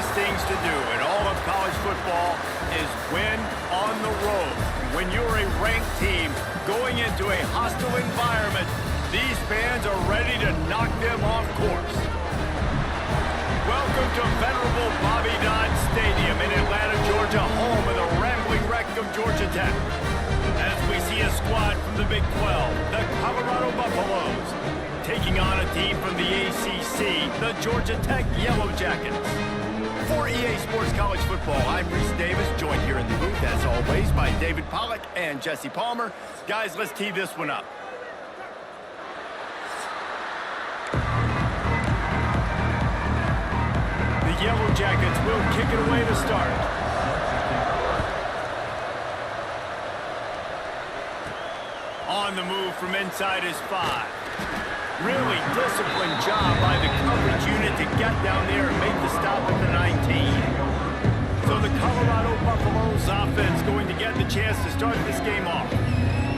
toughest things to do in all of college football is win on the road. When you're a ranked team going into a hostile environment, these fans are ready to knock them off course. Welcome to venerable Bobby Dodd Stadium in Atlanta, Georgia, home of the rambling wreck of Georgia Tech. As we see a squad from the Big 12, the Colorado Buffaloes, taking on a team from the ACC, the Georgia Tech Yellow Jackets. For EA Sports College Football, I'm Reese Davis, joined here in the booth, as always, by David Pollack and Jesse Palmer. Guys, let's tee this one up. The Yellow Jackets will kick it away to start. On the move from inside is 5. Really disciplined job by the coverage unit to get down there and make the stop at the 19. So the Colorado Buffaloes offense going to get the chance to start this game off.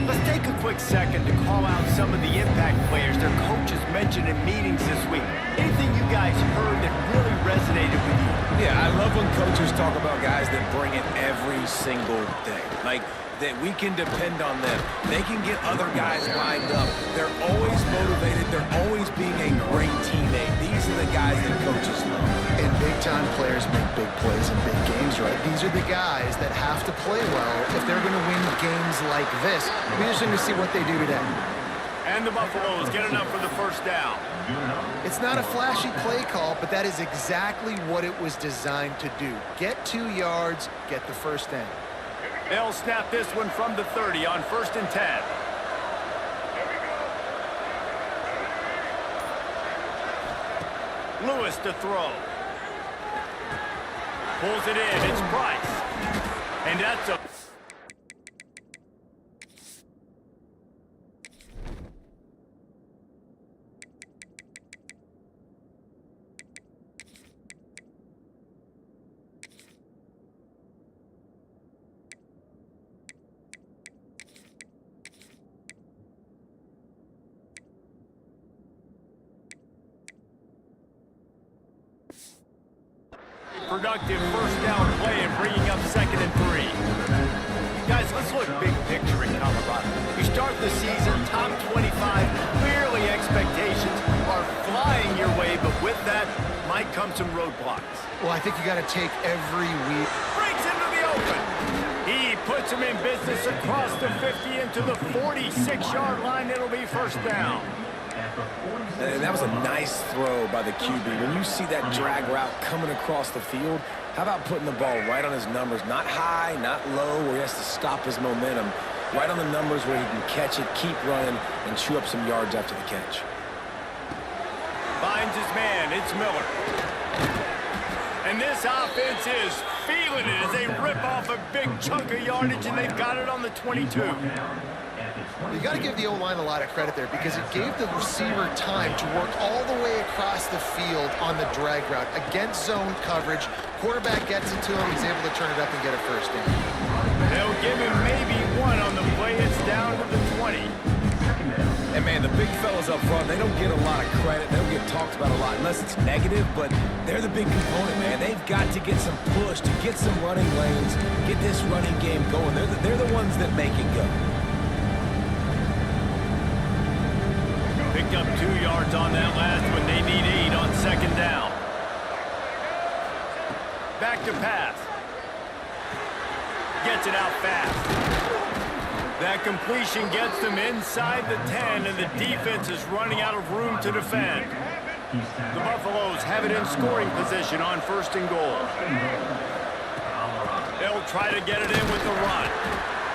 Let's take a quick second to call out some of the impact players their coaches mentioned in meetings this week. Anything you guys heard that really resonated with you? Yeah, I love when coaches talk about guys that bring it every single day. Like, that we can depend on them. They can get other guys lined up. They're always motivated. They're always being a great teammate. These are the guys that coaches love. And big-time players make big plays in big games, right? These are the guys that have to play well if they're going to win games like this. It'll be interesting to see what they do today. And the Buffaloes get enough for the first down. It's not a flashy play call, but that is exactly what it was designed to do. Get 2 yards, get the first down. They'll snap this one from the 30 on 1st and 10. Lewis to throw. Pulls it in. It's Price. And that's a... productive first down play and bringing up 2nd and 3. Guys, let's look big picture in Colorado. You start the season top 25. Clearly expectations are flying your way, but with that might come some roadblocks. Well, I think you got to take every week. Breaks into the open. He puts him in business across the 50 into the 46-yard line. It'll be first down. And that was a nice throw by the QB. When you see that drag route coming across the field, how about putting the ball right on his numbers? Not high, not low, where he has to stop his momentum. Right on the numbers where he can catch it, keep running, and chew up some yards after the catch. Finds his man. It's Miller. And this offense is feeling it as they rip off a big chunk of yardage, and they've got it on the 22. You got to give the O-line a lot of credit there because it gave the receiver time to work all the way across the field on the drag route against zone coverage. Quarterback gets it to him. He's able to turn it up and get a first down. They'll give him maybe 1 on the play. It's down to the 20. And, man, the big fellas up front, they don't get a lot of credit. They don't get talked about a lot unless it's negative, but they're the big component, man. They've got to get some push, to get some running lanes, get this running game going. They're the ones that make it go. Picked up 2 yards on that last one. They need 8 on 2nd down. Back to pass. Gets it out fast. That completion gets them inside the 10, and the defense is running out of room to defend. The Buffaloes have it in scoring position on 1st and goal. They'll try to get it in with the run.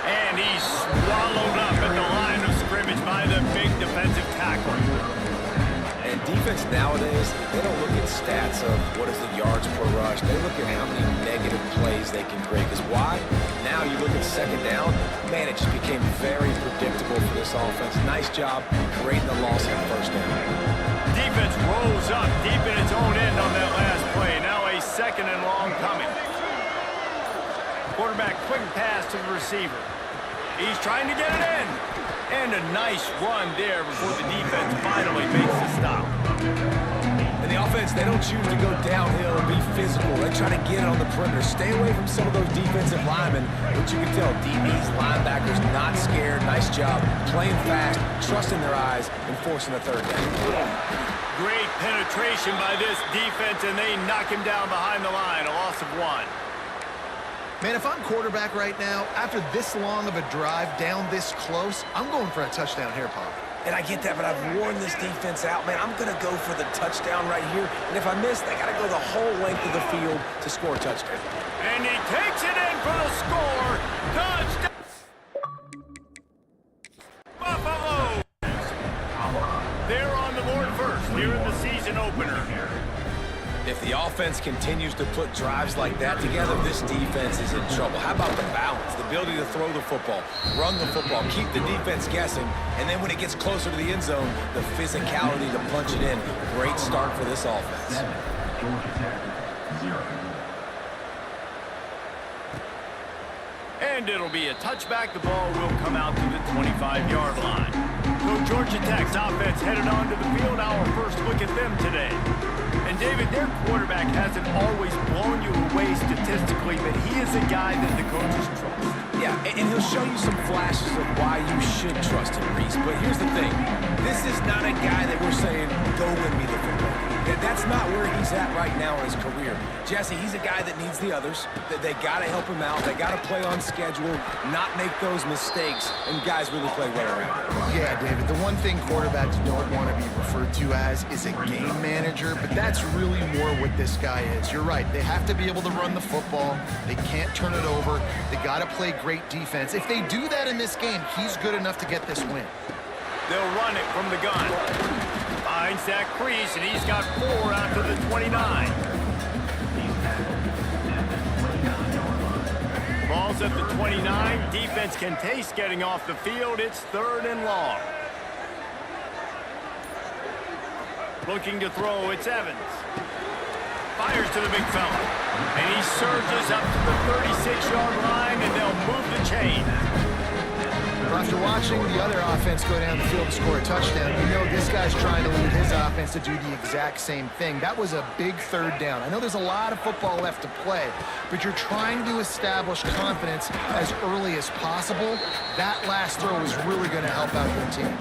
And he's swallowed up at the line of scrimmage by the big defensive tackle. And defense nowadays, they don't look at stats of what is the yards per rush. They look at how many negative plays they can create. Because why? Now you look at 2nd down, man, it just became very predictable for this offense. Nice job creating the loss on 1st down. Defense rolls up deep in its own end on that last play. Now a 2nd and long coming. Quarterback quick pass to the receiver. He's trying to get it in. And a nice run there before the defense finally makes the stop. And And the offense, they don't choose to go downhill and be physical. They try to get it on the perimeter. Stay away from some of those defensive linemen, which you can tell, DBs, linebackers, not scared. Nice job playing fast, trusting their eyes, and forcing a third down. Great penetration by this defense, and they knock him down behind the line, a loss of 1. Man, if I'm quarterback right now, after this long of a drive down this close, I'm going for a touchdown here, Pop. And I get that, but I've worn this defense out, man. I'm going to go for the touchdown right here. And if I miss, they got to go the whole length of the field to score a touchdown. And he takes it in for the score. Touchdown. Buffalo. They're on the board first here in the season opener. If the offense continues to put drives like that together, this defense is in trouble. How about the balance, the ability to throw the football, run the football, keep the defense guessing, and then when it gets closer to the end zone, the physicality to punch it in. Great start for this offense. And it'll be a touchback. The ball will come out to the 25-yard line. So Georgia Tech's offense headed onto the field. Our first look at them today. And David, their quarterback hasn't always blown you away statistically, but he is a guy that the coaches trust. Yeah, and he'll show you some flashes of why you should trust him, Reese. But here's the thing. This is not a guy that we're saying, go win me the football. That's not where he's at right now in his career. Jesse, he's a guy that needs the others. They got to help him out. They got to play on schedule, not make those mistakes, and guys really play well around him. Yeah, David, the one thing quarterbacks don't want to be referred to as is a game manager, but that's really more what this guy is. You're right. They have to be able to run the football. They can't turn it over. They got to play great defense. If they do that in this game, he's good enough to get this win. They'll run it from the gun. Finds that crease, and he's got 4 out to the 29. Ball's at the 29. Defense can taste getting off the field. It's 3rd and long. Looking to throw, it's Evans. Fires to the big fella. And he surges up to the 36-yard line, and they'll move the chain. After watching the other offense go down the field and score a touchdown, you know this guy's trying to lead his offense to do the exact same thing. That was a big 3rd down. I know there's a lot of football left to play, but you're trying to establish confidence as early as possible. That last throw is really going to help out your team.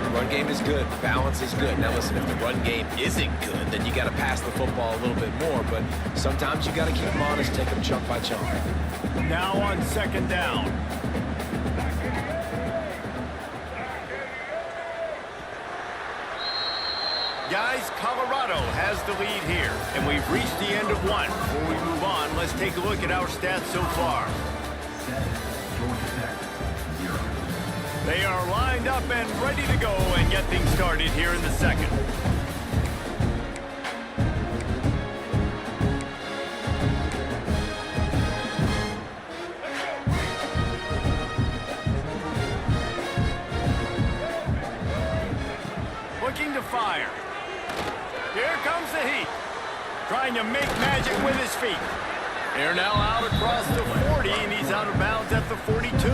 The run game is good. Balance is good. Now listen, if the run game isn't good, then you got to pass the football a little bit more, but sometimes you got to keep them honest, take them chunk by chunk. Now on 2nd down. Guys, Colorado has the lead here, and we've reached the end of 1. Before we move on, let's take a look at our stats so far. They are lined up and ready to go and get things started here in the 2nd. Looking to fire. Here comes the heat. Trying to make magic with his feet. They're now out across the 40, and he's out of bounds at the 42.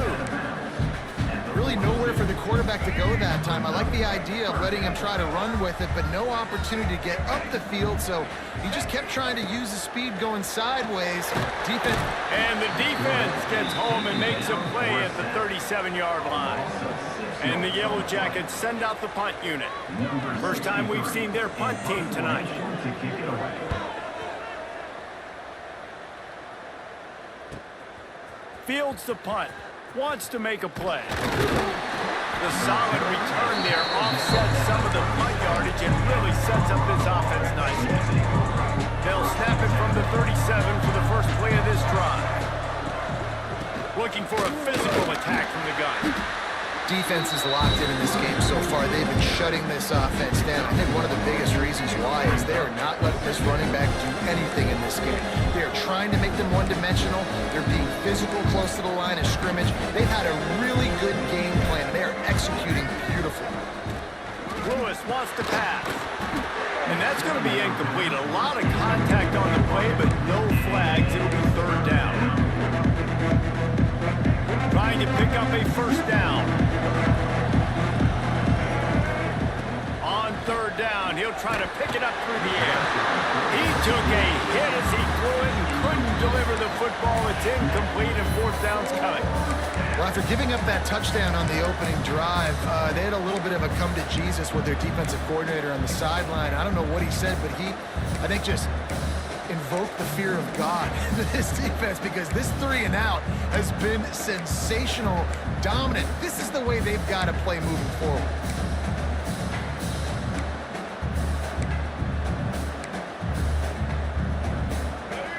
Really nowhere for the quarterback to go that time. I like the idea of letting him try to run with it, but no opportunity to get up the field, so he just kept trying to use the speed going sideways. Defense. And the defense gets home and makes a play at the 37-yard line. And the Yellow Jackets send out the punt unit. First time we've seen their punt team tonight. Fields the punt. Wants to make a play. The solid return there offsets some of the punt yardage and really sets up this offense nicely. They'll snap it from the 37 for the first play of this drive. Looking for a physical attack from the gun. Defense is locked in this game so far. They've been shutting this offense down. I think one of the biggest reasons why is they are not letting this running back do anything in this game. They are trying to make them one-dimensional. They're being physical close to the line of scrimmage. They've had a really good game plan. They are executing beautifully. Lewis wants to pass. And that's going to be incomplete. A lot of contact on the play, but no flags. It'll be 3rd down. Trying to pick up a 1st down. On 3rd down. He'll try to pick it up through the air. He took a hit as he threw it and couldn't deliver the football. It's incomplete and fourth down's coming. Well, after giving up that touchdown on the opening drive, they had a little bit of a come to Jesus with their defensive coordinator on the sideline. I don't know what he said, but he, I think, just invoked the fear of God in this defense, because this 3 and out has been sensational, dominant. This is the way they've got to play moving forward.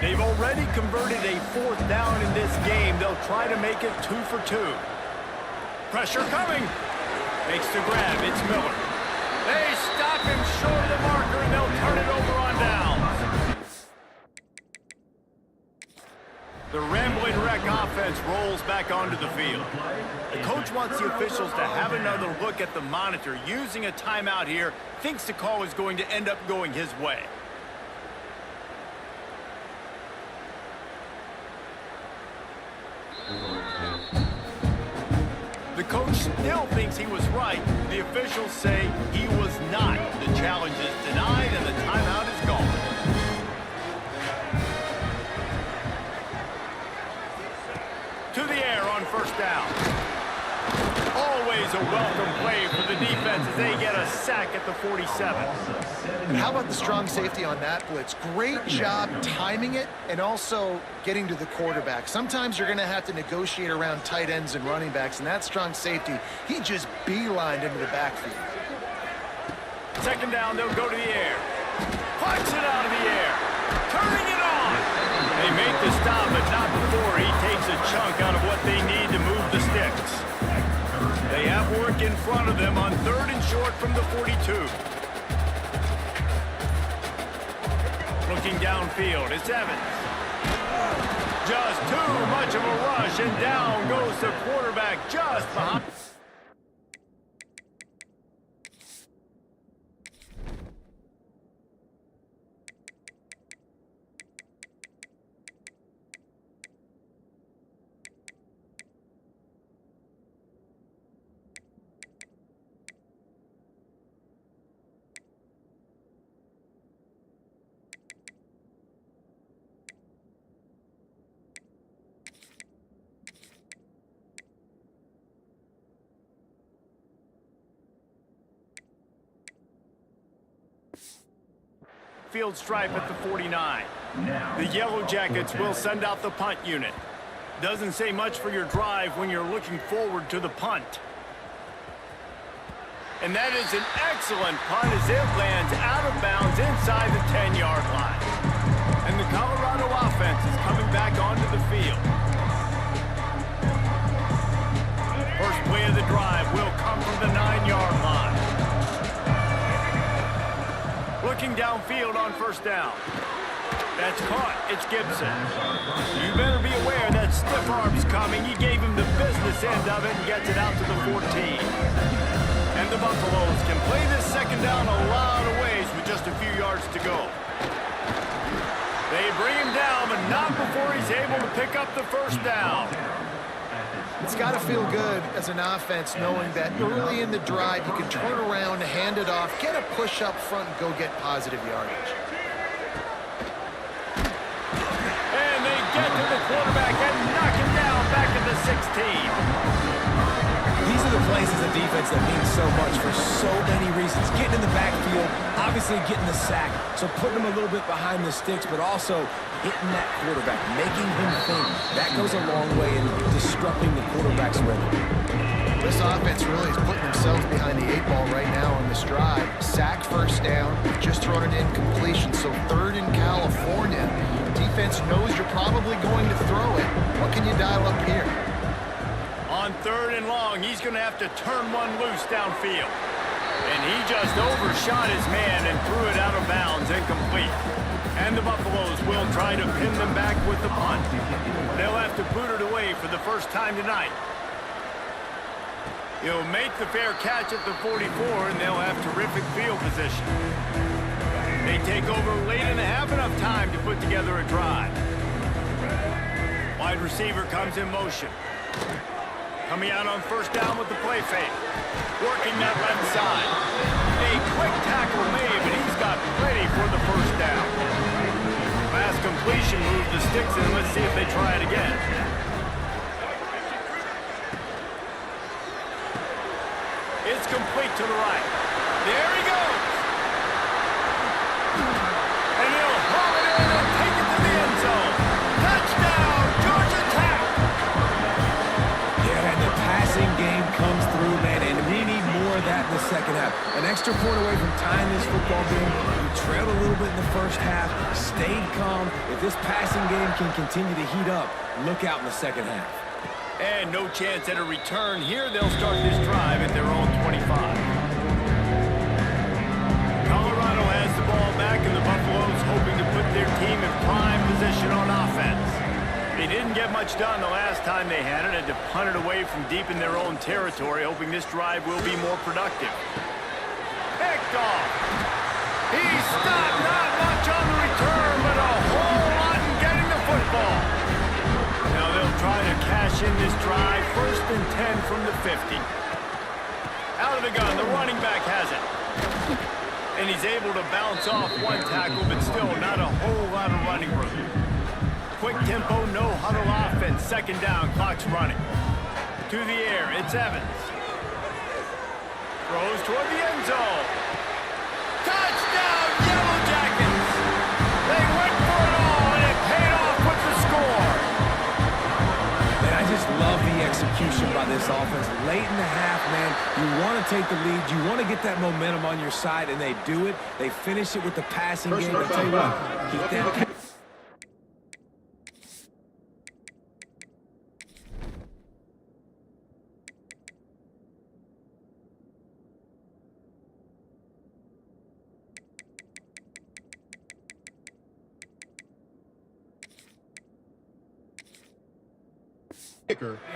They've already converted a fourth down in this game. They'll try to make it 2 for 2. Pressure coming. Makes the grab. It's Miller. They stop him short of the marker, and they'll turn it over on downs. The rambling wreck offense rolls back onto the field. The coach wants the officials to have another look at the monitor. Using a timeout here, thinks the call is going to end up going his way. The coach still thinks he was right. The officials say he was not. The challenge is denied and the timeout is gone. To the air on first down. Always a welcome play for the defense as they get a sack at the 47. And how about the strong safety on that blitz? Great job timing it and also getting to the quarterback. Sometimes you're going to have to negotiate around tight ends and running backs, and that strong safety, he just beelined into the backfield. Second down, they'll go to the air. Punch it out of the air. Turning it on. They make the stop, but not before he takes a chunk out of what they need to move the sticks. They have work in front of them on 3rd and short from the 42. Looking downfield, it's Evans. Just too much of a rush, and down goes the quarterback just behind. Field stripe at the 49. The Yellow Jackets will send out the punt unit. Doesn't say much for your drive when you're looking forward to the punt. And that is an excellent punt as it lands out of bounds inside the 10-yard line. And the Colorado offense is coming back onto the field. First play of the drive will come from the 9-yard line. Looking downfield on first down. That's caught. It's Gibson. You better be aware that stiff arm's coming. He gave him the business end of it and gets it out to the 14. And the Buffaloes can play this second down a lot of ways with just a few yards to go. They bring him down, but not before he's able to pick up the first down. It's got to feel good as an offense knowing that early in the drive you can turn around, hand it off, get a push up front, and go get positive yardage. And they get to the quarterback and knock him down back at the 16. These are the plays as a defense that mean so much for so many reasons. Getting in the backfield, obviously getting the sack, so putting him a little bit behind the sticks, but also hitting that quarterback, making him think. That goes a long way in disrupting the quarterback's rhythm. This offense really is putting themselves behind the 8 ball right now on this drive. Sack first down, just thrown an incompletion, so 3rd in California. Defense knows you're probably going to throw it. What can you dial up here? On 3rd and long, he's going to have to turn one loose downfield. And he just overshot his man and threw it out of bounds, incomplete. And the Buffaloes will try to pin them back with the punt. They'll have to boot it away for the first time tonight. He'll make the fair catch at the 44, and they'll have terrific field position. They take over late in the half, enough time to put together a drive. Wide receiver comes in motion. Coming out on first down with the play fake. Working that left side. a quick tackle made, but he's got plenty for the first down. Fast completion moves the sticks in. Let's see if they try it again. It's complete to the right. There he goes. And he'll haul it in and take it to the end zone. Touchdown, Georgia Tech. Yeah, and the passing game comes through, man, and we need more of that in the second half. An extra point away from tying this football game. We trailed a little bit in the first half, stayed calm. If this passing game can continue to heat up, look out in the second half. And no chance at a return here. They'll start this drive at their own 25. Colorado has the ball back, and the Buffaloes hoping to put their team in prime position on offense. They didn't get much done the last time they had it, and to punt it away from deep in their own territory, hoping this drive will be more productive. Picked off. He stopped, not much on the return, but a whole lot in getting the football. Now they'll try to cash in this drive. 1st and 10 from the 50. Out of the gun, the running back has it. And he's able to bounce off one tackle, but still not a whole lot of running room. Quick tempo, no huddle offense. 2nd down, clock's running. To the air, it's Evans. Throws toward the end zone. Touchdown, Yellow Jackets! They went for it all, and it paid off with the score. Man, I just love the execution by this offense. Late in the half, man, you want to take the lead. You want to get that momentum on your side, and they do it. They finish it with the passing game. I'll tell you what, keep that.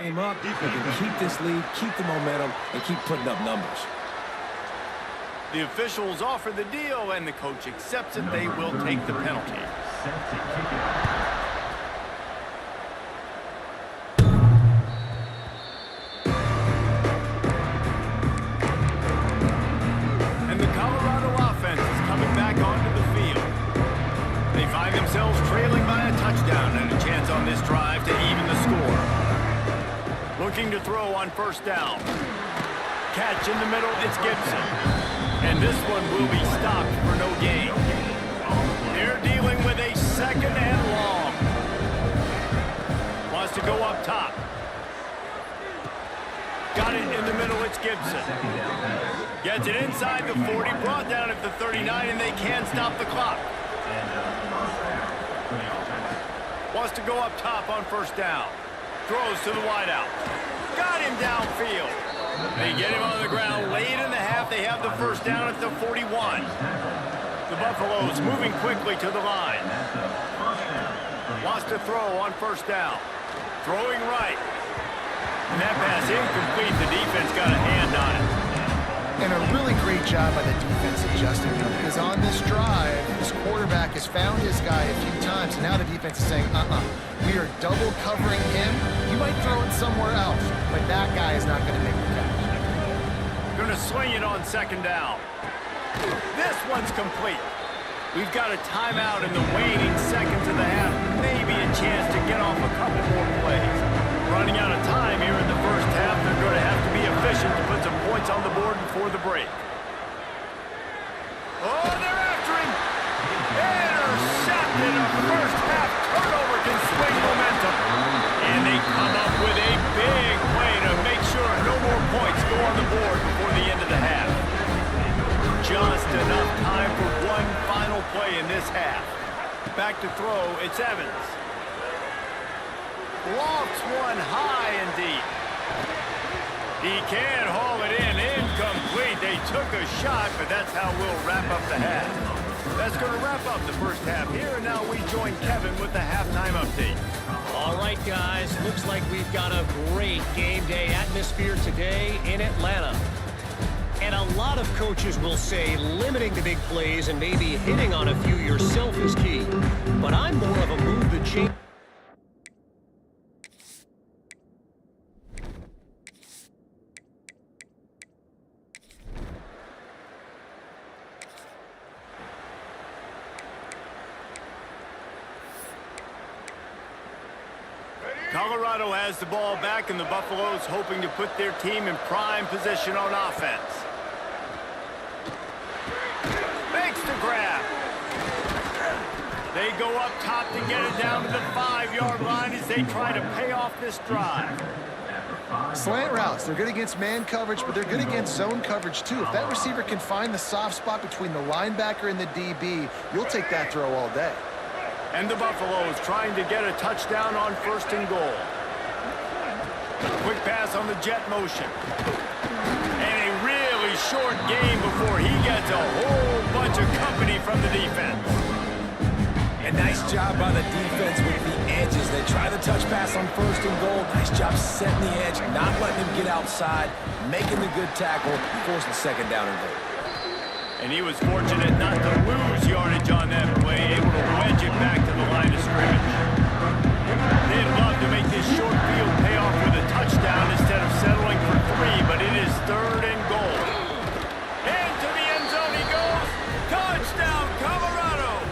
Game up, you can keep this lead, keep the momentum, and keep putting up numbers. The officials offer the deal, and the coach accepts it. They will take the penalty. And the Colorado offense is coming back onto the field. They find themselves trailing by a touchdown and a chance on this drive to even the score. Looking to throw on 1st down. Catch in the middle, it's Gibson. And this one will be stopped for no gain. They're dealing with a 2nd and long. Wants to go up top. Got it in the middle, it's Gibson. Gets it inside the 40, brought down at the 39, and they can't stop the clock. Wants to go up top on 1st down. Throws to the wideout. Got him downfield. They get him on the ground late in the half. They have the 1st down at the 41. The Buffaloes moving quickly to the line. Wants to throw on 1st down. Throwing right. And that pass incomplete. The defense got a hand on it. And a really great job by the defense adjusting him, because on this drive, this quarterback has found his guy a few times, and now the defense is saying, we are double covering him. You might throw it somewhere else, but that guy is not going to make the catch. Going to swing it on 2nd down. This one's complete. We've got a timeout in the waning seconds of the half. Maybe a chance to get off a couple more plays. Running out of time here in the 1st half. They're going to have to be efficient to put some points on the board before the break. Oh, they're after him. Intercepted. A 1st half turnover can swing momentum. And they come up with a big play to make sure no more points go on the board before the end of the half. Just enough time for one final play in this half. Back to throw, it's Evans. Lofts one high and deep. He can't haul it in. Incomplete. They took a shot, but that's how we'll wrap up the half. That's going to wrap up the 1st half here, and now we join Kevin with the halftime update. All right, guys. Looks like we've got a great game day atmosphere today in Atlanta. And a lot of coaches will say limiting the big plays and maybe hitting on a few yourself is key. But I'm more of a move the chain. Colorado has the ball back, and the Buffaloes hoping to put their team in prime position on offense. Makes the grab. They go up top to get it down to the 5-yard line as they try to pay off this drive. Slant routes, they're good against man coverage, but they're good against zone coverage too. If that receiver can find the soft spot between the linebacker and the DB, you'll take that throw all day. And the Buffaloes trying to get a touchdown on 1st and goal. Quick pass on the jet motion. And a really short game before he gets a whole bunch of company from the defense. A nice job by the defense with the edges. They try the touch pass on 1st and goal. Nice job setting the edge, not letting him get outside, making the good tackle, forcing 2nd down and goal. And he was fortunate not to lose yardage on that play, able to wedge it back to the line of scrimmage. They'd love to make this short field pay off with a touchdown instead of settling for 3, but it is 3rd and goal. Into the end zone he goes. Touchdown, Colorado!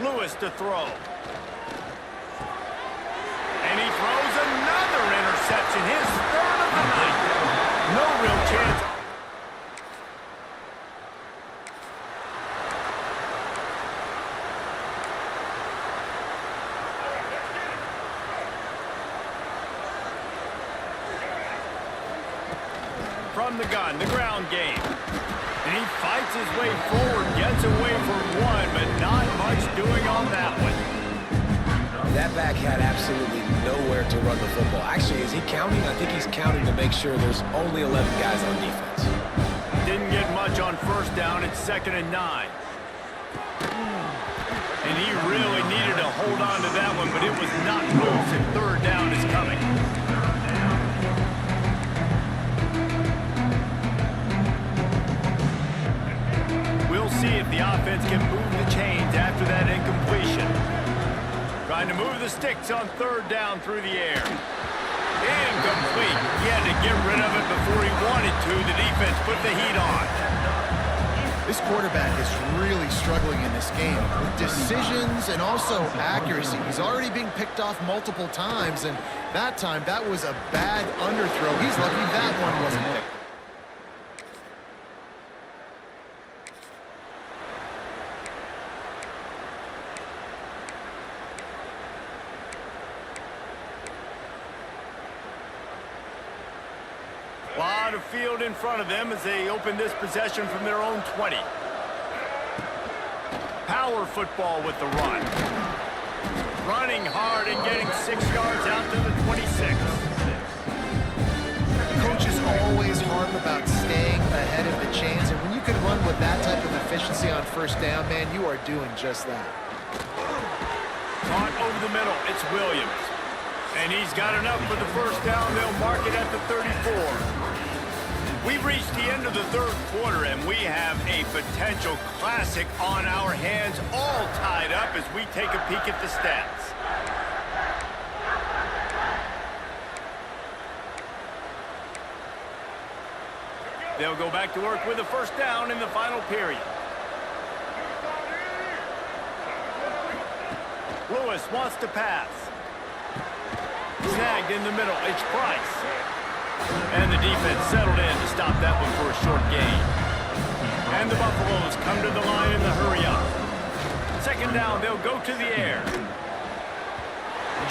Lewis to throw. And he throws another interception, his 3rd of the night. No real chance. From the gun, the ground game. And he fights his way forward, gets away from 1, but not much doing on that one. That back had absolutely nowhere to run the football. Actually, is he counting? I think he's counting to make sure there's only 11 guys on defense. Didn't get much on 1st down. It's 2nd and 9. And he really needed to hold on to that one, but it was not loose, and 3rd down is coming. See if the offense can move the chains after that incompletion. Trying to move the sticks on 3rd down through the air. Incomplete. He had to get rid of it before he wanted to. The defense put the heat on. This quarterback is really struggling in this game with decisions and also accuracy. He's already being picked off multiple times, and that time that was a bad underthrow. He's lucky that one wasn't picked. A lot of field in front of them as they open this possession from their own 20. Power football with the run. Running hard and getting 6 yards out to the 26. Coaches always harp about staying ahead of the chains, and when you can run with that type of efficiency on 1st down, man, you are doing just that. Caught over the middle. It's Williams. And he's got enough for the 1st down. They'll mark it at the 34. We've reached the end of the 3rd quarter, and we have a potential classic on our hands, all tied up as we take a peek at the stats. They'll go back to work with a 1st down in the final period. Lewis wants to pass. Snagged in the middle. It's Price. And the defense settled in to stop that one for a short gain. And the Buffaloes come to the line in the hurry up. 2nd down, they'll go to the air.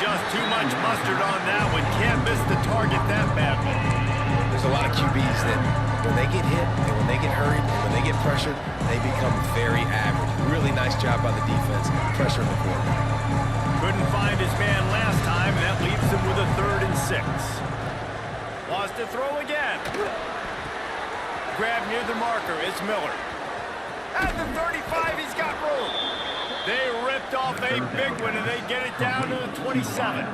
Just too much mustard on that one. Can't miss the target that badly. There's a lot of QBs that when they get hit and when they get hurried and when they get pressured, they become very average. Really nice job by the defense, pressuring the quarterback. Couldn't find his man last time, and that leaves him with a 3rd and 6. Wants to throw again. Grab near the marker. It's Miller. At the 35, he's got room. They ripped off a big one, and they get it down to the 27.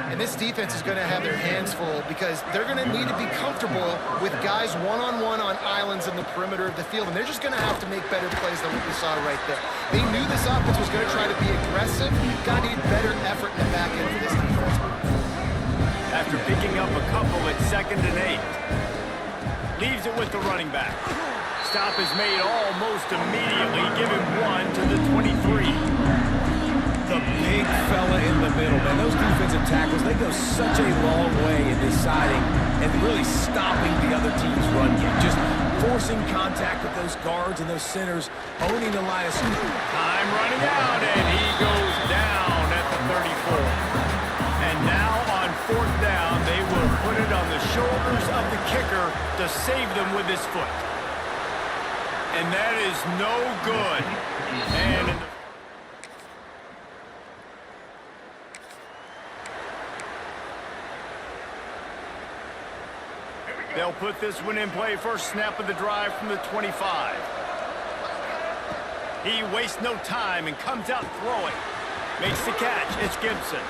And this defense is going to have their hands full because they're going to need to be comfortable with guys one-on-one on islands in the perimeter of the field, and they're just going to have to make better plays than what we saw right there. They knew this offense was going to try to be aggressive. Got to need better effort in the back end for this defense. After picking up a couple at 2nd and 8. Leaves it with the running back. Stop is made almost immediately, giving 1 to the 23. The big fella in the middle, man. Those defensive tackles, they go such a long way in deciding and really stopping the other team's run game. Just forcing contact with those guards and those centers, owning the line of scrimmage. Time running out, and he goes down at the 34. And now on 4th down, they will put it on the shoulders of the kicker to save them with his foot. And that is no good. And they'll put this one in play. First snap of the drive from the 25. He wastes no time and comes out throwing. Makes the catch. It's Gibson.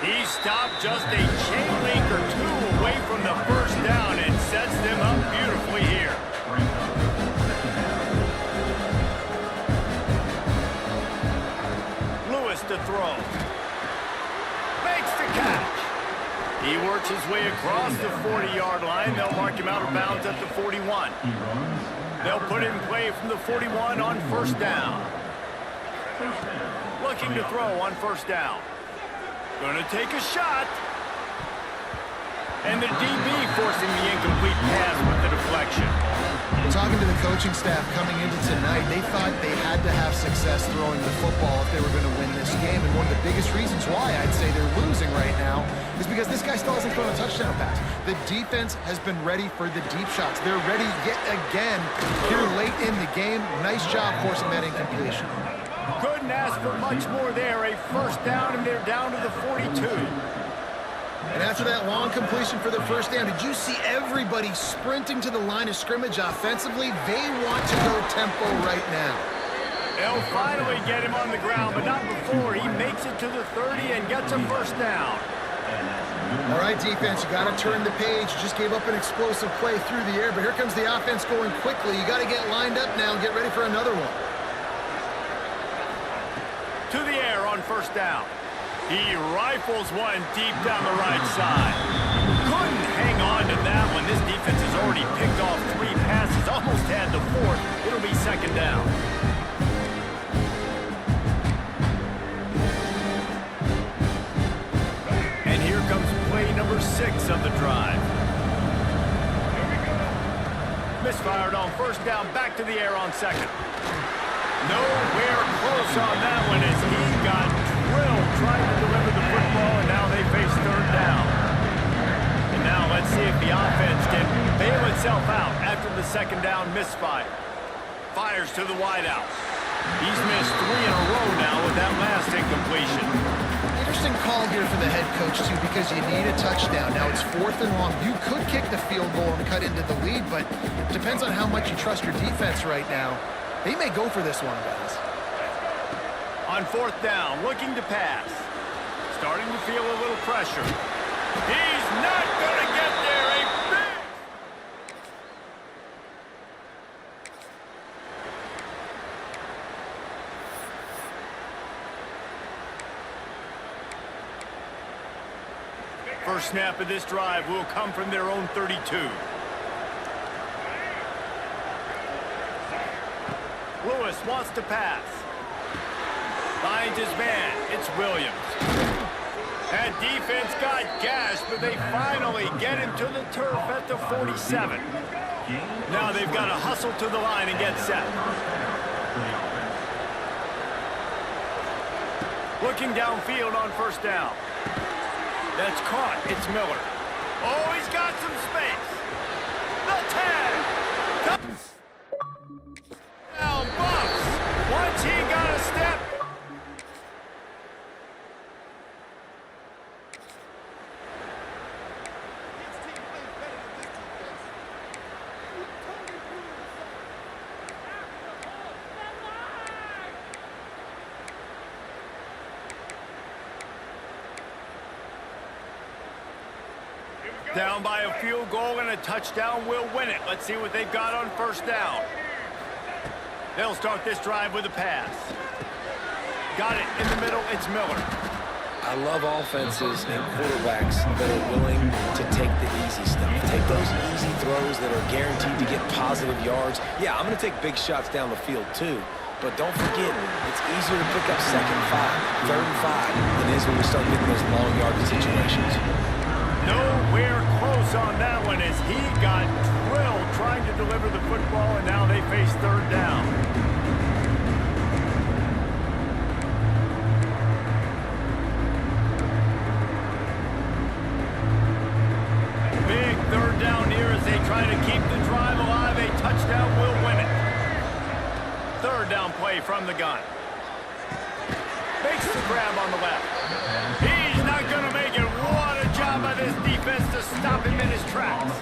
He stopped just a chain link or 2 away from the first down and sets them up beautifully here. Lewis to throw. Makes the catch. He works his way across the 40-yard line. They'll mark him out of bounds at the 41. They'll put it in play from the 41 on 1st down. Looking to throw on 1st down. Gonna take a shot. And the DB forcing the incomplete pass with the deflection. Talking to the coaching staff coming into tonight, they thought they had to have success throwing the football if they were going to win this game. And one of the biggest reasons why I'd say they're losing right now is because this guy still hasn't thrown a touchdown pass. The defense has been ready for the deep shots. They're ready yet again here late in the game. Nice job forcing that incompletion. Couldn't ask for much more there. A 1st down, and they're down to the 42. And after that long completion for the 1st down, did you see everybody sprinting to the line of scrimmage offensively? They want to go tempo right now. They'll finally get him on the ground, but not before he makes it to the 30 and gets a 1st down. All right, defense, you got to turn the page. You just gave up an explosive play through the air, but here comes the offense going quickly. You got to get lined up now and get ready for another one. To the air on 1st down. He rifles one deep down the right side. Couldn't hang on to that one. This defense has already picked off 3 passes, almost had the 4th. It'll be 2nd down. And here comes play number 6 of the drive. Misfired on 1st down, back to the air on 2nd. Nowhere close on that one as he got drilled trying to deliver the football, and now they face 3rd down. And now let's see if the offense can bail itself out after the 2nd down misfire. Fires to the wideout. He's missed 3 in a row now with that last incompletion. Interesting call here for the head coach, too, because you need a touchdown. Now it's 4th and long. You could kick the field goal and cut into the lead, but it depends on how much you trust your defense right now. They may go for this one, guys. On 4th down, looking to pass. Starting to feel a little pressure. He's not going to get there. A big... First snap of this drive will come from their own 32. Lewis wants to pass. Finds his man. It's Williams. That defense got gashed, but they finally get him to the turf at the 47. Now they've got to hustle to the line and get set. Looking downfield on 1st down. That's caught. It's Miller. Oh, he's got some space. The tag. Now Bucks. Once he got a step. Down by a field goal and a touchdown will win it. Let's see what they've got on 1st down. They'll start this drive with a pass. got it in the middle. It's Miller. I love offenses and quarterbacks that are willing to take the easy stuff. Take those easy throws that are guaranteed to get positive yards. Yeah, I'm going to take big shots down the field too. But don't forget, it's easier to pick up 2nd and 5, 3rd and 5 than it is when we start getting those long yardage situations. Nowhere close on that one as he got drilled trying to deliver the football, and now they face 3rd down. Big 3rd down here as they try to keep the drive alive. A touchdown will win it. 3rd down play from the gun. Makes the grab on the left. He's not going to make it. What a job by this defense to stop him in his tracks.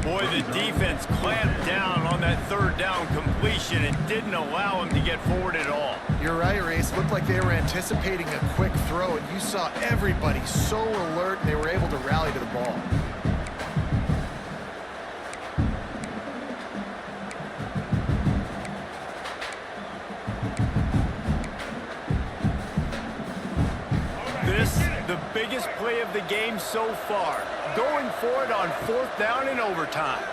Boy, the defense clamped down on that 3rd down completion and didn't allow him to get forward at all. You're right, Race. It looked like they were anticipating a quick throw, and you saw everybody so alert, and they were able to rally to the ball. The biggest play of the game so far. Going for it on 4th down in overtime.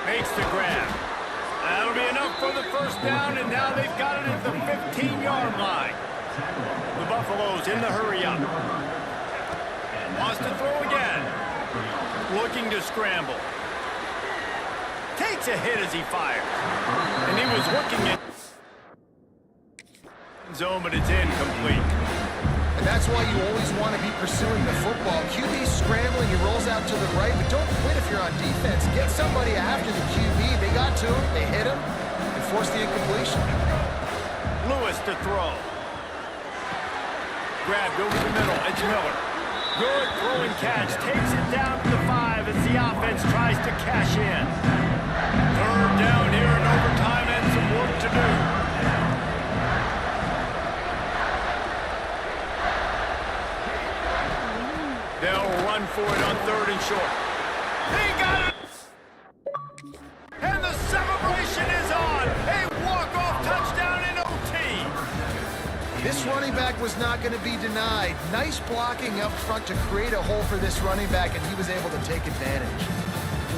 Makes the grab. That'll be enough for the 1st down, and now they've got it at the 15-yard line. The Buffaloes in the hurry up. Wants to throw again. Looking to scramble. Takes a hit as he fires. And he was looking at zone, but it's incomplete. And that's why you always want to be pursuing the football. QB's scrambling, he rolls out to the right, but don't quit if you're on defense. Get somebody after the QB. They got to him, they hit him, and forced the incompletion. Lewis to throw. Grab, go to the middle, it's Miller. Good throwing catch, takes it down to the 5 as the offense tries to cash in. 3rd down here in overtime and some work to do. They'll run for it on 3rd and short. They got it! And the celebration is on! A walk-off touchdown in OT! This running back was not going to be denied. Nice blocking up front to create a hole for this running back, and he was able to take advantage.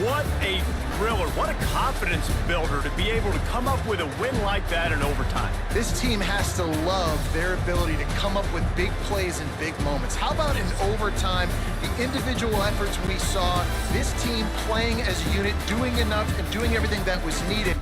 What a thriller. What a confidence builder to be able to come up with a win like that in overtime. This team has to love their ability to come up with big plays in big moments. How about in overtime, the individual efforts we saw, this team playing as a unit, doing enough and doing everything that was needed.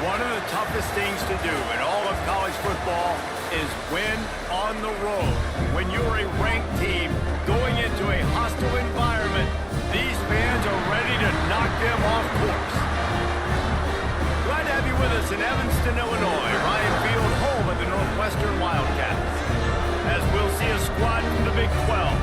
One of the toughest things to do in all of college football is win on the road. When you're a ranked team going into a hostile environment, these fans are ready to knock them off course. Glad to have you with us in Evanston, Illinois. Ryan Field, home of the Northwestern Wildcats. As we'll see a squad from the Big 12.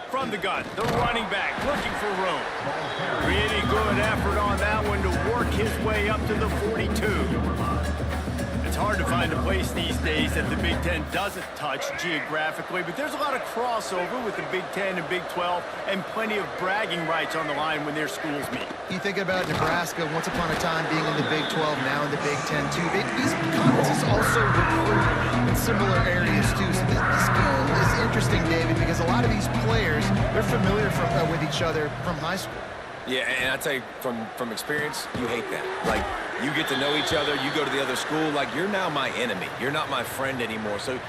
From the gun, the running back looking for room. Pretty good effort on that one to work his way up to the 42. It's hard to find a place these days that the Big Ten doesn't touch geographically, but there's a lot of crossover with the Big Ten and Big 12 and plenty of bragging rights on the line when their schools meet. You think about Nebraska once upon a time being in the Big 12, now in the Big 10 too. These conferences also recruit in similar areas too. So this game is interesting, David, because a lot of these players, they're familiar with each other from high school. Yeah, and I tell you, from experience, you hate that. Like, you get to know each other, you go to the other school, like, you're now my enemy. You're not my friend anymore. So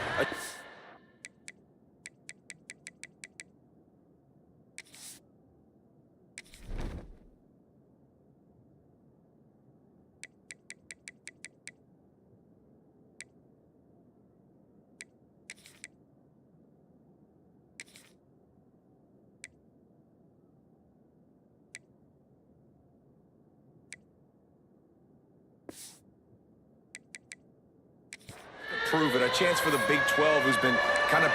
prove it. A chance for the Big 12, who's been kind of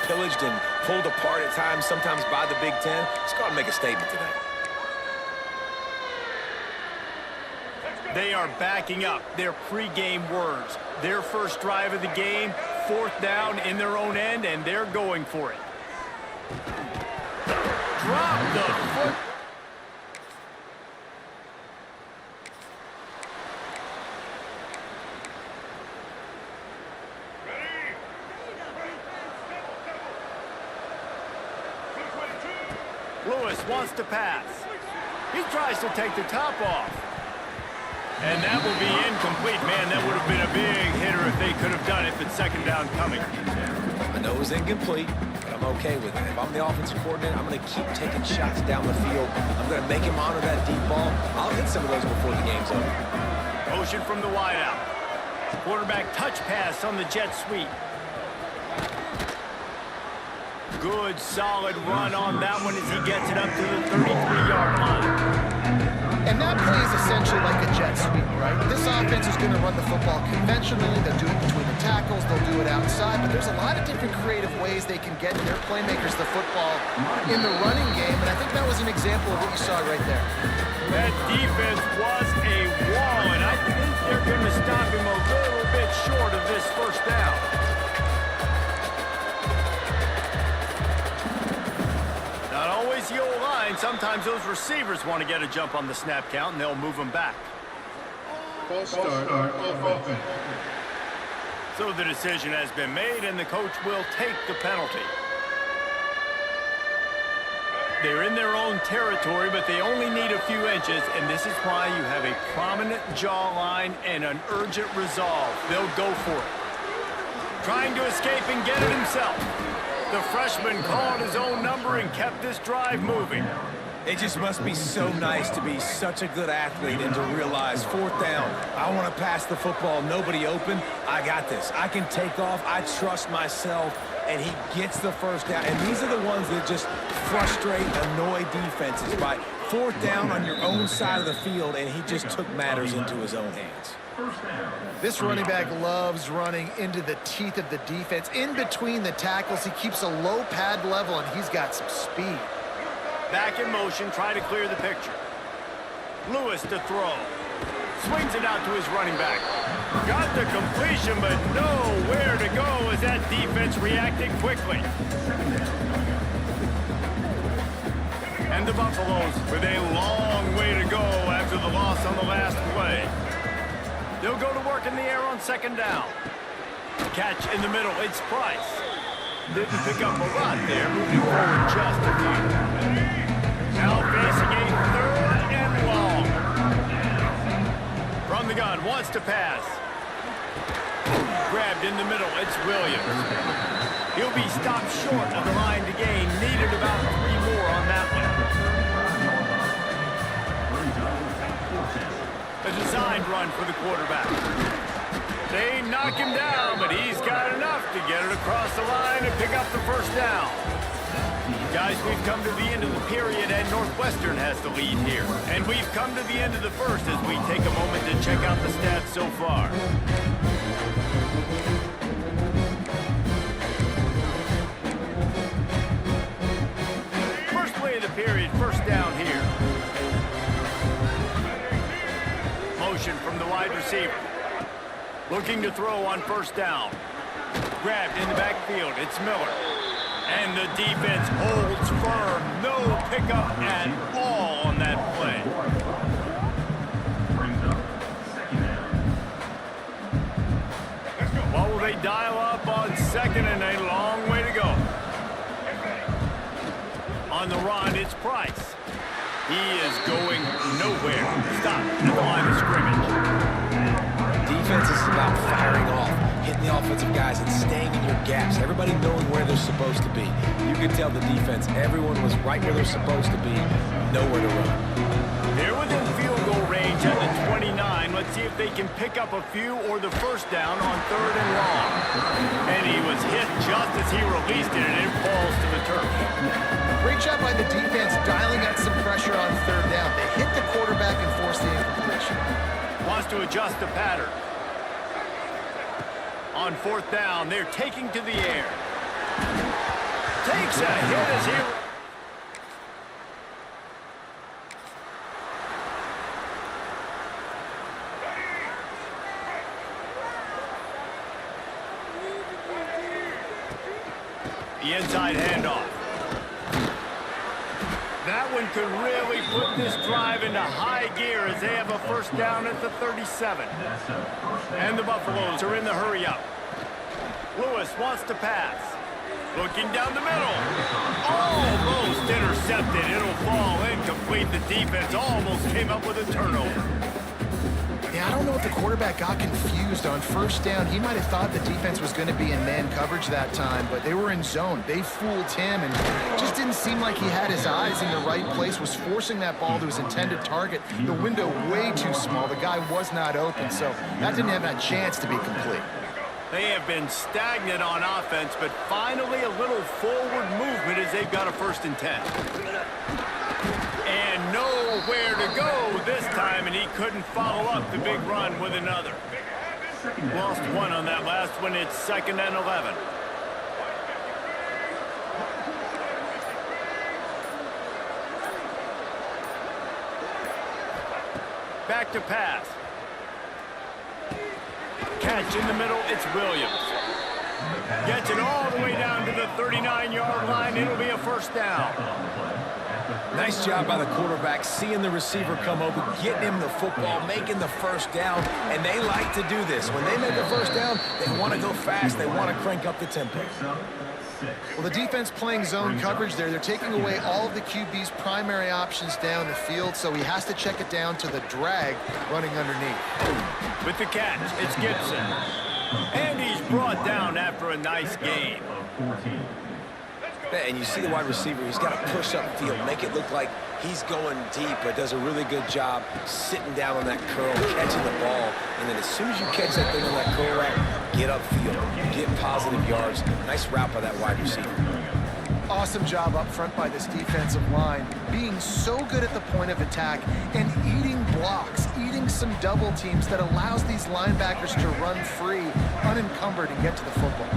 pillaged and pulled apart at times, sometimes by the Big 10. Let's go out and make a statement today. They are backing up their pregame words. Their first drive of the game, 4th down in their own end, and they're going for it. Drop the foot. Lewis wants to pass. He tries to take the top off. And that will be incomplete. Man, that would have been a big hitter if they could have done it, but 2nd down coming. I know it was incomplete, but I'm okay with it. If I'm the offensive coordinator, I'm going to keep taking shots down the field. I'm going to make him honor that deep ball. I'll hit some of those before the game's over. Motion from the wideout. Quarterback touch pass on the jet sweep. Good, solid run on that one as he gets it up to the 33-yard line. And that play is essentially like a jet sweep, right? This offense is going to run the football conventionally. They'll do it between the tackles. They'll do it outside. But there's a lot of different creative ways they can get their playmakers the football in the running game. And I think that was an example of what you saw right there. That defense was a wall, and I think they're going to stop him a little bit short of this 1st down. Not always the O-line. Sometimes those receivers want to get a jump on the snap count, and they'll move them back. False start of offense. So the decision has been made, and the coach will take the penalty. They're in their own territory, but they only need a few inches, and this is why you have a prominent jawline and an urgent resolve. They'll go for it. Trying to escape and get it himself. The freshman called his own number and kept this drive moving. It just must be so nice to be such a good athlete and to realize 4th down, I want to pass the football, nobody open, I got this. I can take off, I trust myself, and he gets the 1st down. And these are the ones that just frustrate, annoy defenses by 4th down on your own side of the field, and he just took matters into his own hands. This running back loves running into the teeth of the defense. In between the tackles, he keeps a low pad level, and he's got some speed. Back in motion, try to clear the picture. Lewis to throw. Swings it out to his running back. Got the completion, but nowhere to go as that defense reacted quickly. And the Buffaloes with a long way to go after the loss on the last play. They'll go to work in the air on second down. Catch in the middle, it's Price. Didn't pick up a lot there, moving forward just a few. Now facing a 3rd and long. From the gun, wants to pass. Grabbed in the middle, it's Williams. He'll be stopped short of the line to gain. Needed about 3 more on that one. A designed run for the quarterback. They knock him down, but he's got enough to get it across the line and pick up the first down. Guys, we've come to the end of the period, and Northwestern has the lead here. And we've come to the end of the first as we take a moment to check out the stats so far. First play of the period, first down here. Motion from the wide receiver. Looking to throw on first down. Grabbed in the backfield. It's Miller. And the defense holds firm. No pickup at all on that play. What will they dial up on second and a long way to go? On the run, it's Price. He is going nowhere. Stop at the line of scrimmage. Defense is about firing off, hitting the offensive guys and staying in your gaps. Everybody knowing where they're supposed to be. You could tell the defense, everyone was right where they're supposed to be, nowhere to run. They're within field goal range at the 29. Let's see if they can pick up a few or the first down on 3rd and long. And he was hit just as he released it, and it falls to the turf. Great job by the defense dialing out some pressure on 3rd down. They hit the quarterback and forced the incompletion. Wants to adjust the pattern. On 4th down, they're taking to the air. Takes a hit as he... The inside handoff. That one could really put this drive into high gear as they have a first down at the 37. And the Buffaloes are in the hurry-up. Lewis wants to pass. Looking down the middle. Almost intercepted. It'll fall incomplete. The defense almost came up with a turnover. Yeah, I don't know if the quarterback got confused on first down. He might have thought the defense was going to be in man coverage that time, but they were in zone. They fooled him, and it just didn't seem like he had his eyes in the right place, was forcing that ball to his intended target. The window way too small. The guy was not open, so that didn't have a chance to be complete. They have been stagnant on offense, but finally a little forward movement as they've got a 1st and 10. And nowhere to go this time, and he couldn't follow up the big run with another. Lost one on that last one. It's 2nd and 11. Back to pass. Catch in the middle, it's Williams. Gets it all the way down to the 39-yard line. It'll be a first down. Nice job by the quarterback, seeing the receiver come over, getting him the football, making the first down, and they like to do this. When they make a first down, they want to go fast. They want to crank up the tempo. Well, the defense playing zone coverage there. They're taking away all of the QB's primary options down the field, so he has to check it down to the drag running underneath. With the catch, it's Gibson. And he's brought down after a nice gain. And you see the wide receiver, he's got to push upfield, make it look like he's going deep, but does a really good job sitting down on that curl, catching the ball. And then as soon as you catch that thing on that curl route, get upfield, get positive yards. Nice route by that wide receiver. Awesome job up front by this defensive line, being so good at the point of attack and eating blocks, eating some double teams that allows these linebackers to run free, unencumbered, and get to the football.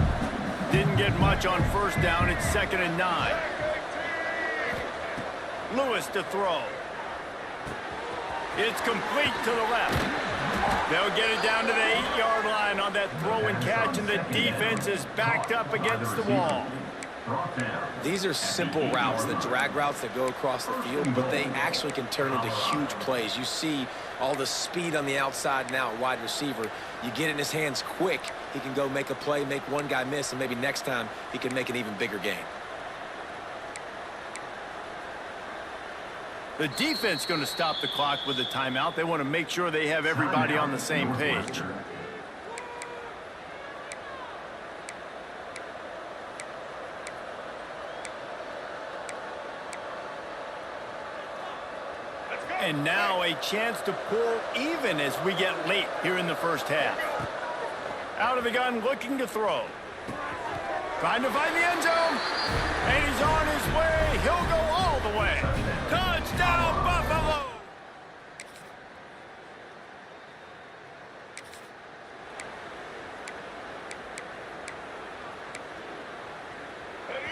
Didn't get much on first down. It's 2nd and 9. Lewis to throw. It's complete to the left. They'll get it down to the 8-yard line on that throw and catch, and the defense is backed up against the wall. These are simple routes, the drag routes that go across the field, but they actually can turn into huge plays. You see all the speed on the outside now at wide receiver. You get it in his hands quick, he can go make a play, make one guy miss, and maybe next time he can make an even bigger gain. The defense going to stop the clock with a timeout. They want to make sure they have everybody on the same page. And now a chance to pull even as we get late here in the first half. Out of the gun, looking to throw. Trying to find the end zone. And he's on his way. He'll go all the way. Touchdown, Buffalo!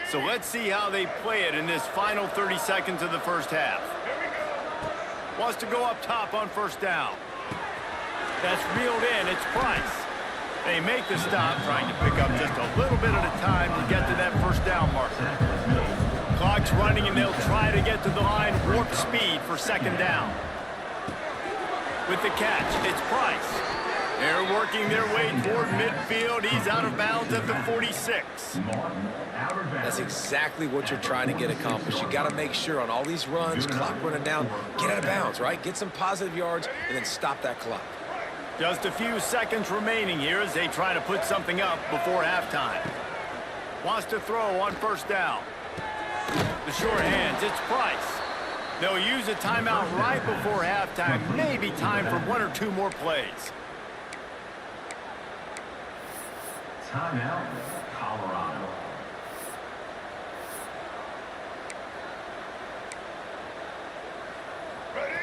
So let's see how they play it in this final 30 seconds of the first half. Wants to go up top on first down. That's reeled in. It's Price. They make the stop, trying to pick up just a little bit at a time to get to that first down marker. Clock's running, and they'll try to get to the line warp speed for second down. With the catch, it's Price. They're working their way toward midfield. He's out of bounds at the 46. That's exactly what you're trying to get accomplished. You got to make sure on all these runs, clock running down, get out of bounds, right? Get some positive yards and then stop that clock. Just a few seconds remaining here as they try to put something up before halftime. Wants to throw on first down. The short hands, it's Price. They'll use a timeout right before halftime. Maybe time for one or two more plays. Timeout, Colorado.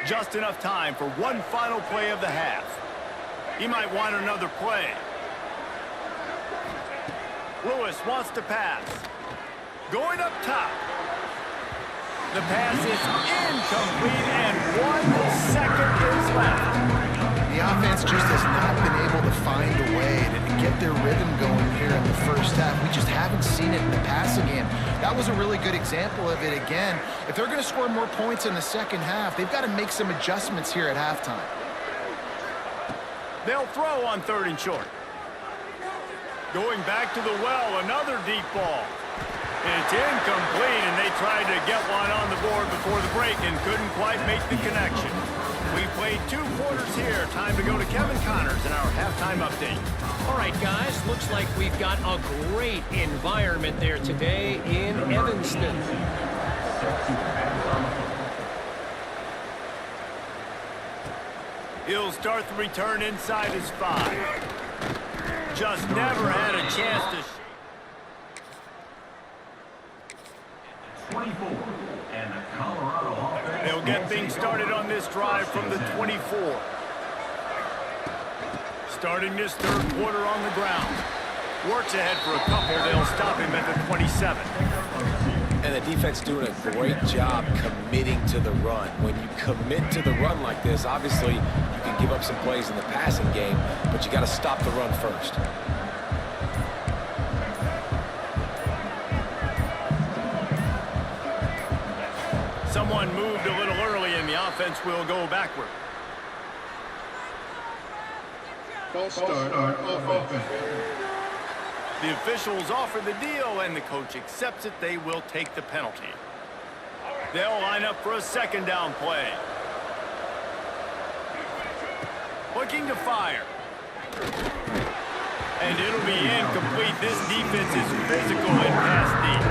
Just enough time for one final play of the half. He might want another play. Lewis wants to pass. Going up top. The pass is incomplete, and 1 second is left. The offense just has not been able to find a way to get their rhythm going here in the first half. We just haven't seen it in the passing game. That was a really good example of it again. If they're going to score more points in the second half, they've got to make some adjustments here at halftime. They'll throw on third and short. Going back to the well, another deep ball. It's incomplete, and they tried to get one on the board before the break and couldn't quite make the connection. We played 2 quarters here. Time to go to Kevin Connors in our halftime update. All right, guys, looks like we've got a great environment there today in Evanston. He'll start the return inside his 5. Just never had a chance to... 24, and the Colorado offense. They'll get things started on this drive from the 24. Starting this third quarter on the ground. Works ahead for a couple. They'll stop him at the 27. And the defense doing a great job committing to the run. When you commit to the run like this, obviously you can give up some plays in the passing game, but you got to stop the run first. Someone moved a little early, and the offense will go backward. False start on offense. The officials offer the deal, and the coach accepts it. They will take the penalty. They'll line up for a second down play. Looking to fire. And it'll be incomplete. This defense is physical and pass deep.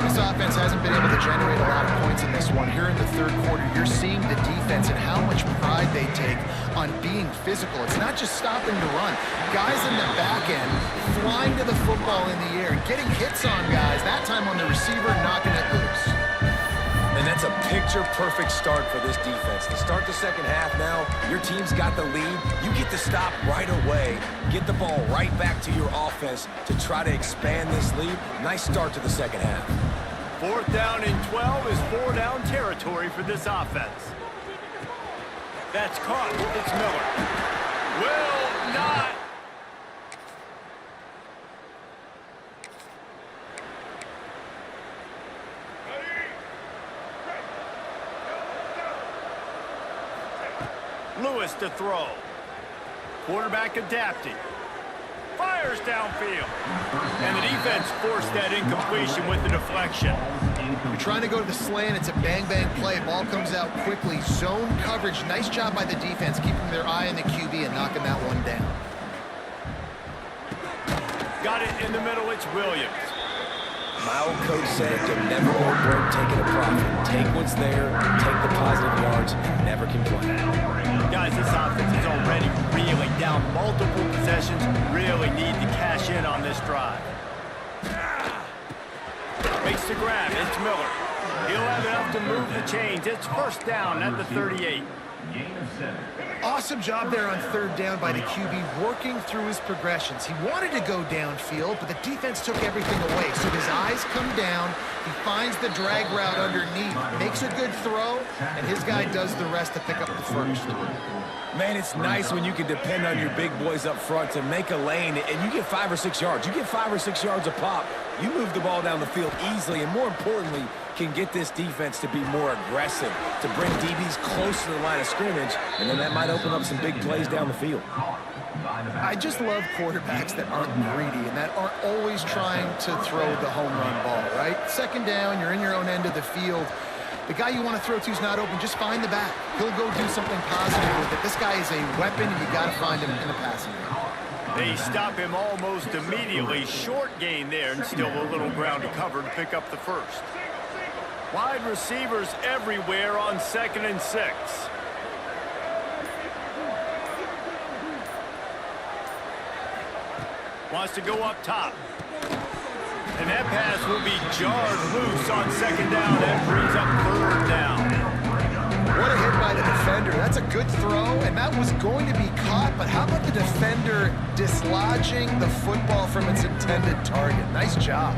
This offense hasn't been able to generate a lot of points in this one. Here in the third quarter, you're seeing the defense and how much pride they take on being physical. It's not just stopping to run. Guys in the back end flying to the football in the air, getting hits on guys, that time on the receiver, knocking it loose. And that's a picture-perfect start for this defense. To start the second half now, your team's got the lead. You get to stop right away, get the ball right back to your offense to try to expand this lead. Nice start to the second half. 4th down and 12 is 4-down territory for this offense. That's caught. It's Miller. Will not. Lewis to throw. Quarterback adapting. Fires downfield. And the defense forced that incompletion with the deflection. You're trying to go to the slant. It's a bang-bang play. Ball comes out quickly. Zone coverage. Nice job by the defense, keeping their eye on the QB and knocking that one down. Got it in the middle. It's Williams. My old coach said you'll never go broke taking a profit. Take what's there, take the positive yards, never complain. Guys, this offense is already really down multiple possessions. Really need to cash in on this drive. Makes the grab. It's Miller. He'll have enough to move the chains. It's first down at the 38. Awesome job there on third down by the QB, working through his progressions. He wanted to go downfield, but the defense took everything away. So his eyes come down. He finds the drag route underneath, makes a good throw, and his guy does the rest to pick up the first. Man, it's nice when you can depend on your big boys up front to make a lane, and you get 5 or 6 yards. You get 5 or 6 yards a pop. You move the ball down the field easily, and more importantly, can get this defense to be more aggressive, to bring DBs close to the line of scrimmage, and then that might open up some big plays down the field. I just love quarterbacks that aren't greedy and that aren't always trying to throw the home run ball, right? Second down, you're in your own end of the field. The guy you want to throw to is not open. Just find the back. He'll go do something positive with it. This guy is a weapon, and you got to find him in the passing game. They stop him almost immediately. Short gain there, and still a little ground to cover to pick up the first. Wide receivers everywhere on 2nd and 6. Wants to go up top. And that pass will be jarred loose on 2nd down. That brings up 3rd down. What a hit by the defender. That's a good throw, and that was going to be caught, but how about the defender dislodging the football from its intended target? Nice job.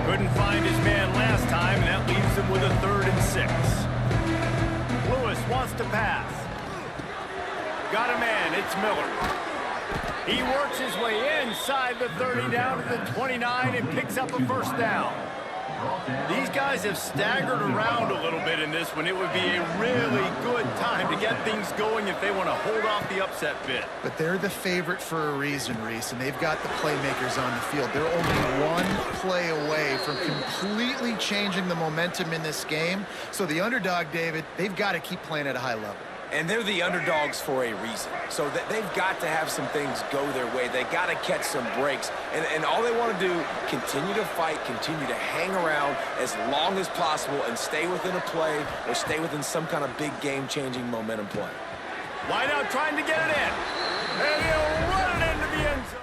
Couldn't find his man last time, and that leaves him with a 3rd and 6. Lewis wants to pass. Got a man, it's Miller. He works his way inside the 30 down to the 29 and picks up a first down. These guys have staggered around a little bit in this one. It would be a really good time to get things going if they want to hold off the upset bid. But they're the favorite for a reason, Reese, and they've got the playmakers on the field. They're only one play away from completely changing the momentum in this game. So the underdog, David, they've got to keep playing at a high level. And they're the underdogs for a reason. So they've got to have some things go their way. They got to catch some breaks. And all they want to do, continue to fight, continue to hang around as long as possible and stay within a play or stay within some kind of big game-changing momentum play. Wide out trying to get it in. And he'll run it into the end zone.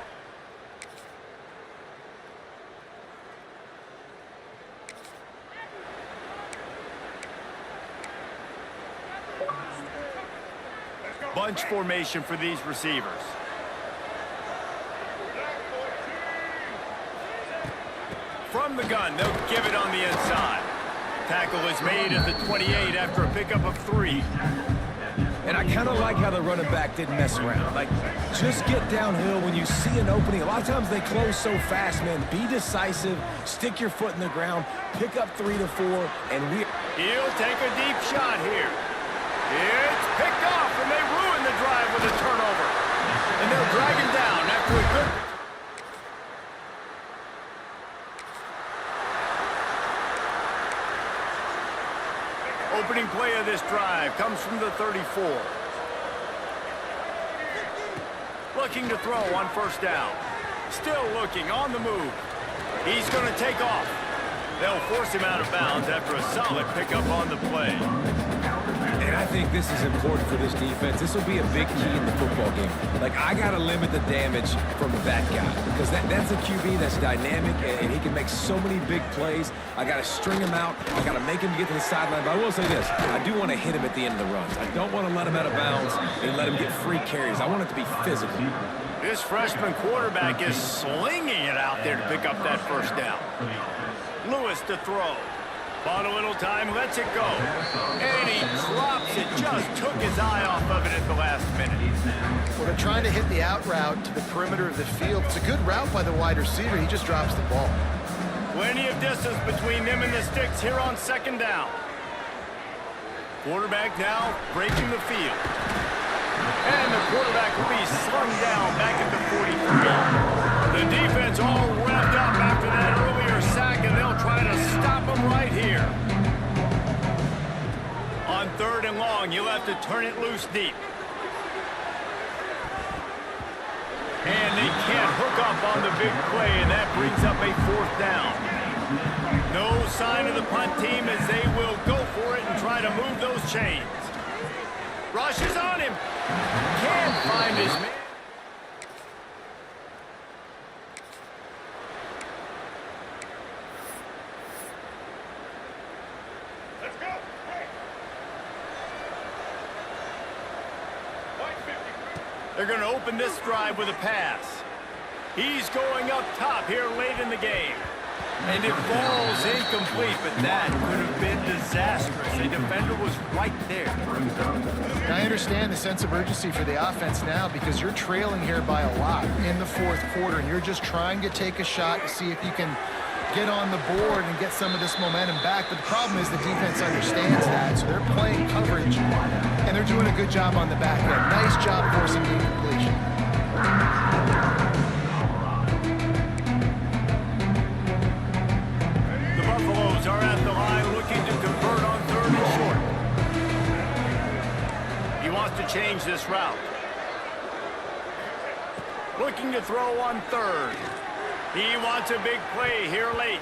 Bunch formation for these receivers. From the gun, they'll give it on the inside. Tackle is made at the 28 after a pickup of 3. And I kind of like how the running back didn't mess around. Like, just get downhill when you see an opening. A lot of times they close so fast, man. Be decisive, stick your foot in the ground, pick up 3 to 4, and He'll take a deep shot here. It's picked off, and they ruin the drive with a turnover. And they'll drag him down after a good... Opening play of this drive comes from the 34. Looking to throw on first down. Still looking on the move. He's going to take off. They'll force him out of bounds after a solid pickup on the play. And I think this is important for this defense. This will be a big key in the football game. Like, I got to limit the damage from that guy because that's a QB that's dynamic and he can make so many big plays. I got to string him out. I got to make him get to the sideline. But I will say this. I do want to hit him at the end of the runs. I don't want to let him out of bounds and let him get free carries. I want it to be physical. This freshman quarterback is slinging it out there to pick up that first down. Lewis to throw. Bought a little time, lets it go. And he drops it, just took his eye off of it at the last minute. Well, they're trying to hit the out route to the perimeter of the field. It's a good route by the wide receiver. He just drops the ball. Plenty of distance between them and the sticks here on second down. Quarterback now breaking the field. And the quarterback will be slung down back at the 43. The defense all wrapped up after that earlier sack, and they'll try to stop him right here. On 3rd and long, you'll have to turn it loose deep. And they can't hook up on the big play, and that brings up a 4th down. No sign of the punt team as they will go for it and try to move those chains. Rush is on him. Can't find his man. Let's go. They're going to open this drive with a pass. He's going up top here late in the game. And it falls incomplete, but that could have been disastrous. A defender was right there. I understand the sense of urgency for the offense now because you're trailing here by a lot in the 4th quarter, and you're just trying to take a shot to see if you can get on the board and get some of this momentum back. But the problem is the defense understands that, so they're playing coverage, and they're doing a good job on the back end. Nice job forcing the incompletion. Buffaloes are at the line looking to convert on 3rd and short. He wants to change this route. Looking to throw on 3rd. He wants a big play here late.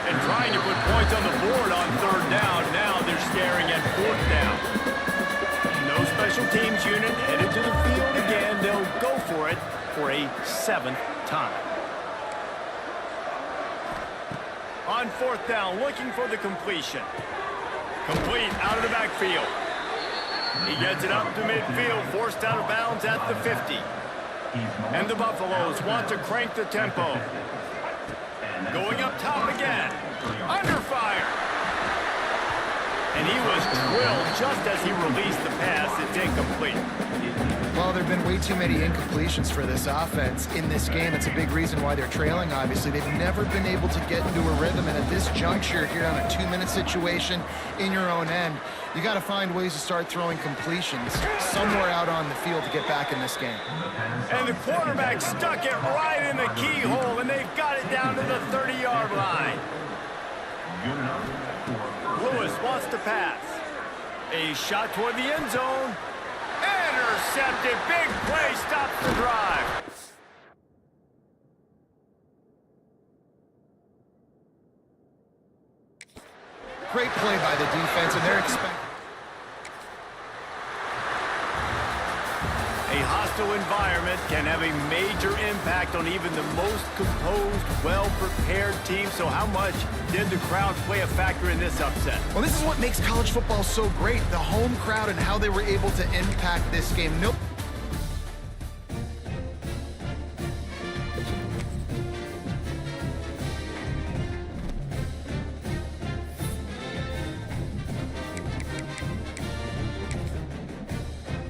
And trying to put points on the board on 3rd down. Now they're staring at 4th down. No special teams unit headed to the field again. They'll go for it for a 7th time. On 4th down, looking for the completion. Complete out of the backfield. He gets it up to midfield, forced out of bounds at the 50. And the Buffaloes want to crank the tempo. Going up top again. Under fire. And he was drilled just as he released the pass. It's incomplete. Well, there have been way too many incompletions for this offense in this game. It's a big reason why they're trailing, obviously. They've never been able to get into a rhythm, and at this juncture here on a 2-minute situation in your own end, you got to find ways to start throwing completions somewhere out on the field to get back in this game. And the quarterback stuck it right in the keyhole, and they've got it down to the 30-yard line. Lewis wants to pass. A shot toward the end zone. Intercepted. Big play stops the drive. Great play by the defense, and they're expecting. A hostile environment can have a major impact on even the most composed, well-prepared team. So how much did the crowd play a factor in this upset? Well, this is what makes college football so great, the home crowd and how they were able to impact this game. Nope.